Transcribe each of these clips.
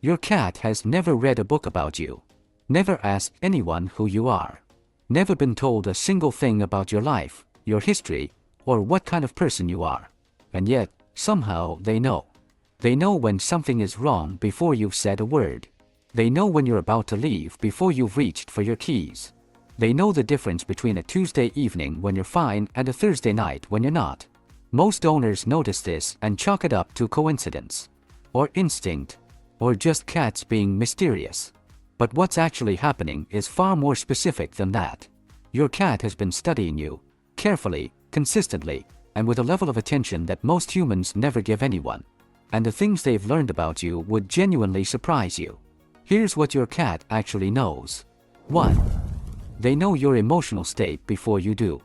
Your cat has never read a book about you, never asked anyone who you are, never been told a single thing about your life, your history, or what kind of person you are. And yet, somehow they know. They know when something is wrong before you've said a word. They know when you're about to leave before you've reached for your keys. They know the difference between a Tuesday evening when you're fine and a Thursday night when you're not. Most owners notice this and chalk it up to coincidence, or instinct, or just cats being mysterious. But what's actually happening is far more specific than that. Your cat has been studying you, carefully, consistently, and with a level of attention that most humans never give anyone. And the things they've learned about you would genuinely surprise you. Here's what your cat actually knows. 1. They know your emotional state before you do.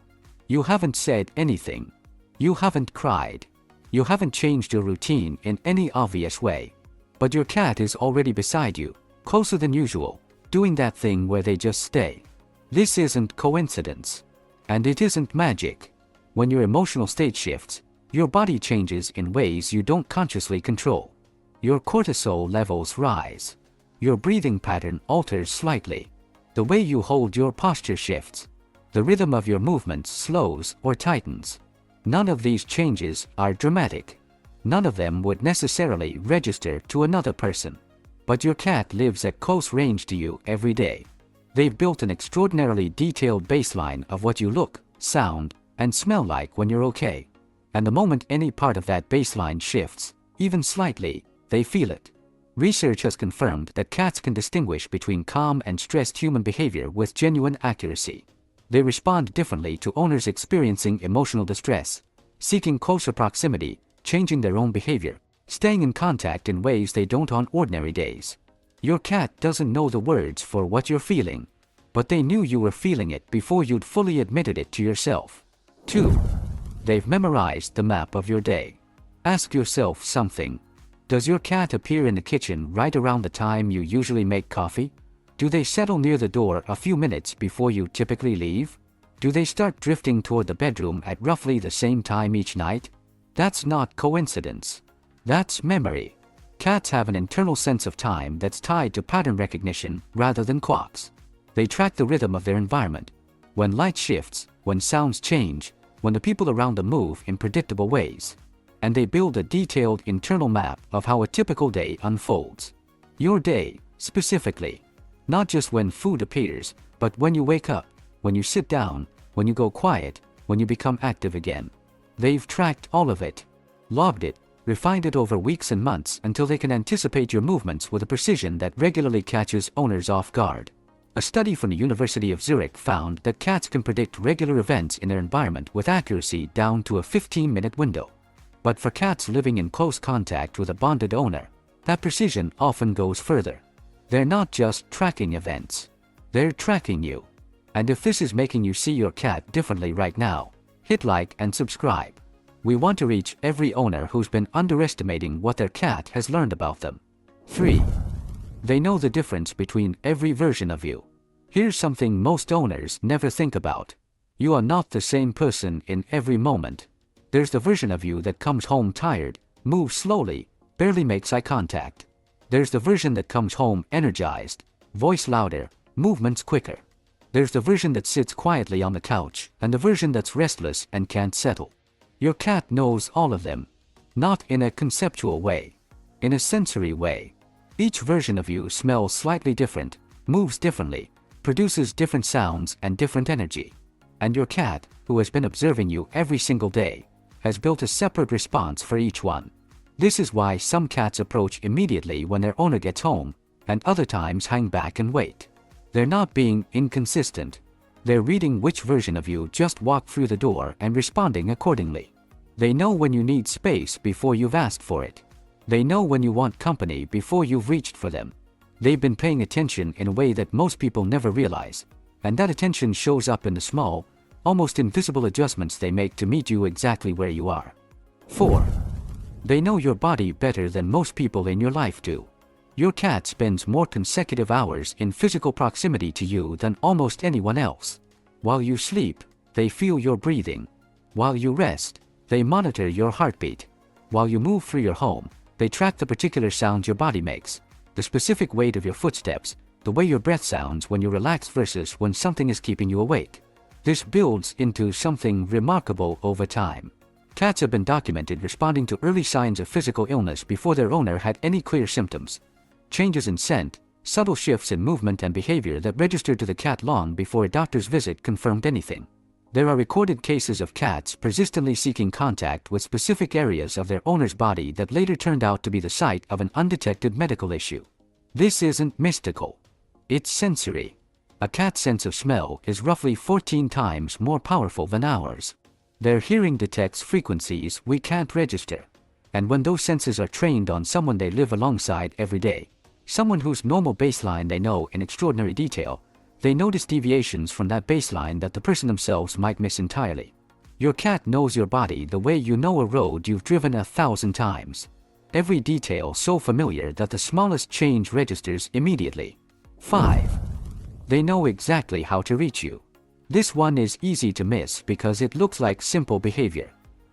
You haven't said anything. You haven't cried. You haven't changed your routine in any obvious way. But your cat is already beside you, closer than usual, doing that thing where they just stay. This isn't coincidence. And it isn't magic. When your emotional state shifts, your body changes in ways you don't consciously control. Your cortisol levels rise. Your breathing pattern alters slightly. The way you hold your posture shifts. The rhythm of your movements slows or tightens. None of these changes are dramatic. None of them would necessarily register to another person. But your cat lives at close range to you every day. They've built an extraordinarily detailed baseline of what you look, sound, and smell like when you're okay. And the moment any part of that baseline shifts, even slightly, they feel it. Research has confirmed that cats can distinguish between calm and stressed human behavior with genuine accuracy. They respond differently to owners experiencing emotional distress, seeking closer proximity, changing their own behavior, staying in contact in ways they don't on ordinary days. Your cat doesn't know the words for what you're feeling, but they knew you were feeling it before you'd fully admitted it to yourself. 2. They've memorized the map of your day. Ask yourself something. Does your cat appear in the kitchen right around the time you usually make coffee? Do they settle near the door a few minutes before you typically leave? Do they start drifting toward the bedroom at roughly the same time each night? That's not coincidence. That's memory. Cats have an internal sense of time that's tied to pattern recognition rather than clocks. They track the rhythm of their environment. When light shifts, when sounds change, when the people around them move in predictable ways. And they build a detailed internal map of how a typical day unfolds. Your day, specifically. Not just when food appears, but when you wake up, when you sit down, when you go quiet, when you become active again. They've tracked all of it, logged it, refined it over weeks and months until they can anticipate your movements with a precision that regularly catches owners off guard. A study from the University of Zurich found that cats can predict regular events in their environment with accuracy down to a 15-minute window. But for cats living in close contact with a bonded owner, that precision often goes further. They're not just tracking events. They're tracking you. And if this is making you see your cat differently right now, hit like and subscribe. We want to reach every owner who's been underestimating what their cat has learned about them. 3. They know the difference between every version of you. Here's something most owners never think about. You are not the same person in every moment. There's the version of you that comes home tired, moves slowly, barely makes eye contact. There's the version that comes home energized, voice louder, movements quicker. There's the version that sits quietly on the couch, and the version that's restless and can't settle. Your cat knows all of them. Not in a conceptual way. In a sensory way. Each version of you smells slightly different, moves differently, produces different sounds and different energy. And your cat, who has been observing you every single day, has built a separate response for each one. This is why some cats approach immediately when their owner gets home, and other times hang back and wait. They're not being inconsistent. They're reading which version of you just walked through the door and responding accordingly. They know when you need space before you've asked for it. They know when you want company before you've reached for them. They've been paying attention in a way that most people never realize, and that attention shows up in the small, almost invisible adjustments they make to meet you exactly where you are. 4. They know your body better than most people in your life do. Your cat spends more consecutive hours in physical proximity to you than almost anyone else. While you sleep, they feel your breathing. While you rest, they monitor your heartbeat. While you move through your home, they track the particular sounds your body makes. the specific weight of your footsteps, the way your breath sounds when you relax versus when something is keeping you awake. This builds into something remarkable over time. Cats have been documented responding to early signs of physical illness before their owner had any clear symptoms. Changes in scent, subtle shifts in movement and behavior that registered to the cat long before a doctor's visit confirmed anything. There are recorded cases of cats persistently seeking contact with specific areas of their owner's body that later turned out to be the site of an undetected medical issue. This isn't mystical. It's sensory. A cat's sense of smell is roughly 14 times more powerful than ours. Their hearing detects frequencies we can't register. And when those senses are trained on someone they live alongside every day, someone whose normal baseline they know in extraordinary detail, they notice deviations from that baseline that the person themselves might miss entirely. Your cat knows your body the way you know a road you've driven 1,000 times. Every detail so familiar that the smallest change registers immediately. 5. They know exactly how to reach you. This one is easy to miss because it looks like simple behavior.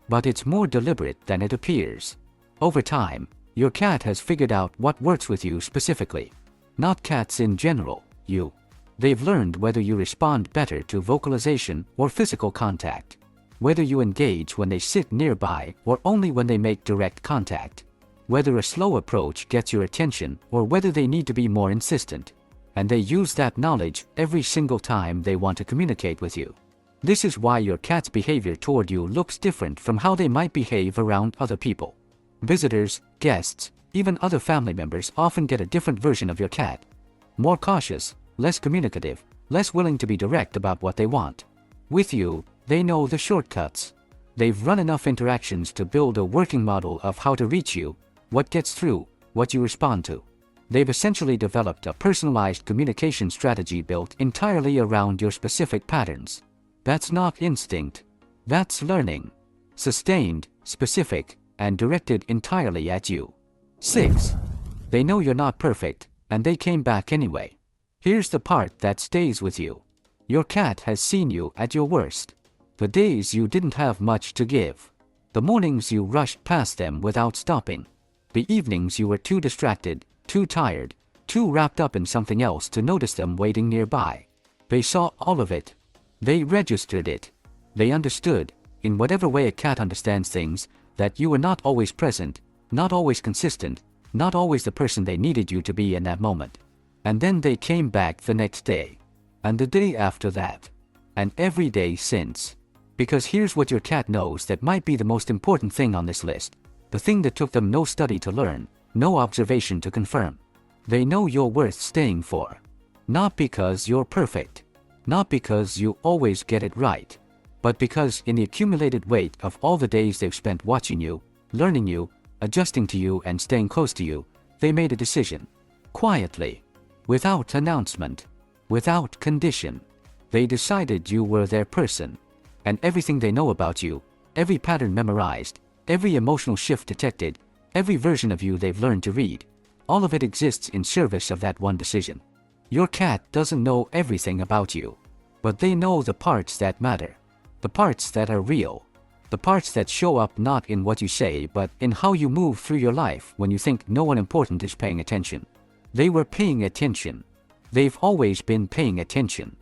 But it's more deliberate than it appears. Over time, your cat has figured out what works with you specifically. Not cats in general, you. They've learned whether you respond better to vocalization or physical contact. Whether you engage when they sit nearby or only when they make direct contact. Whether a slow approach gets your attention or whether they need to be more insistent. And they use that knowledge every single time they want to communicate with you. This is why your cat's behavior toward you looks different from how they might behave around other people. Visitors, guests, even other family members often get a different version of your cat. More cautious, less communicative, less willing to be direct about what they want. With you, they know the shortcuts. They've run enough interactions to build a working model of how to reach you, what gets through, what you respond to. They've essentially developed a personalized communication strategy built entirely around your specific patterns. That's not instinct. That's learning. Sustained, specific, and directed entirely at you. 6. They know you're not perfect, and they came back anyway. Here's the part that stays with you. Your cat has seen you at your worst. The days you didn't have much to give. The mornings you rushed past them without stopping. The evenings you were too distracted, too tired, too wrapped up in something else to notice them waiting nearby. They saw all of it. They registered it. They understood, in whatever way a cat understands things, that you were not always present, not always consistent, not always the person they needed you to be in that moment. And then they came back the next day. And the day after that. And every day since. Because here's what your cat knows that might be the most important thing on this list. The thing that took them no study to learn, no observation to confirm. They know you're worth staying for. Not because you're perfect. Not because you always get it right. But because in the accumulated weight of all the days they've spent watching you, learning you, adjusting to you and staying close to you, they made a decision. Quietly. Without announcement. Without condition. They decided you were their person. And everything they know about you, every pattern memorized, every emotional shift detected, every version of you they've learned to read, all of it exists in service of that one decision. Your cat doesn't know everything about you. But they know the parts that matter. The parts that are real. The parts that show up not in what you say but in how you move through your life when you think no one important is paying attention. They were paying attention. They've always been paying attention.